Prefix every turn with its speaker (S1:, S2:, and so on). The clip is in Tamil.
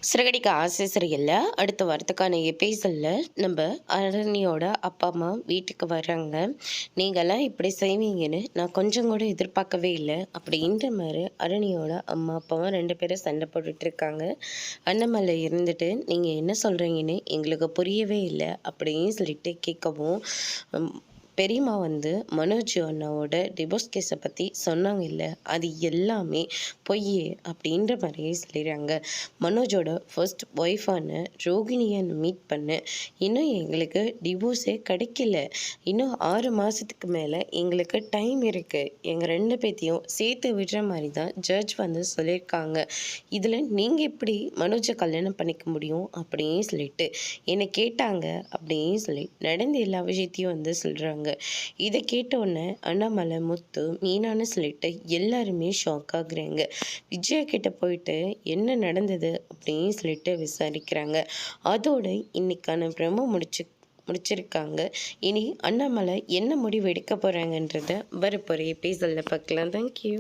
S1: சிறகடிக்க ஆசை சரியில்லை. அடுத்த வாரத்துக்கான எபிசோடில் நம்ம அரணியோட அப்பா அம்மா வீட்டுக்கு வர்றாங்க. நீங்கள்லாம் இப்படி செய்வீங்கன்னு நான் கொஞ்சம் கூட எதிர்பார்க்கவே இல்லை அப்படின்ற மாதிரி அரணியோட அம்மா அப்பாவும் 2 பேரும் சண்டை போட்டுட்டு இருக்காங்க. அண்ணாமலை இருந்துட்டு நீங்கள் என்ன சொல்கிறீங்கன்னு எங்களுக்கு புரியவே இல்லை அப்படின்னு சொல்லிட்டு கேட்கவும், பெரியம்மா வந்து மனோஜ் அண்ணாவோட டிவோர்ஸ் கேஸை பற்றி சொன்னாங்க இல்லை, அது எல்லாமே பொய் அப்படின்ற மாதிரியே சொல்லிடுறாங்க. மனோஜோட ஃபர்ஸ்ட் ஒய்ஃபான ரோகிணியை மீட் பண்ண இன்னும் எங்களுக்கு டிவோர்ஸே கிடைக்கல, இன்னும் 6 மாதத்துக்கு மேலே எங்களுக்கு டைம் இருக்குது, எங்கள் 2 பேத்தையும் சேர்த்து விடுற மாதிரி தான் ஜட்ஜ் வந்து சொல்லியிருக்காங்க. இதில் நீங்கள் எப்படி மனோஜை கல்யாணம் பண்ணிக்க முடியும் அப்படின்னு சொல்லிட்டு என்னை கேட்டாங்க அப்படின்னு சொல்லி நடந்த எல்லா விஷயத்தையும் வந்து சொல்கிறாங்க. இதை கேட்டோடனே அண்ணாமலை, முத்து, மீனான்னு சொல்லிட்டு எல்லாருமே ஷாக் ஆகுறாங்க. விஜயா கிட்ட போயிட்டு என்ன நடந்தது அப்படின்னு சொல்லிட்டு விசாரிக்கிறாங்க. அதோட இன்னைக்கான பிரமோ முடிச்சிருக்காங்க. இனி அண்ணாமலை என்ன முடிவு எடுக்க போகிறாங்கன்றத வரப்போகிற எபிசோடில் பார்க்கலாம். தேங்க்யூ.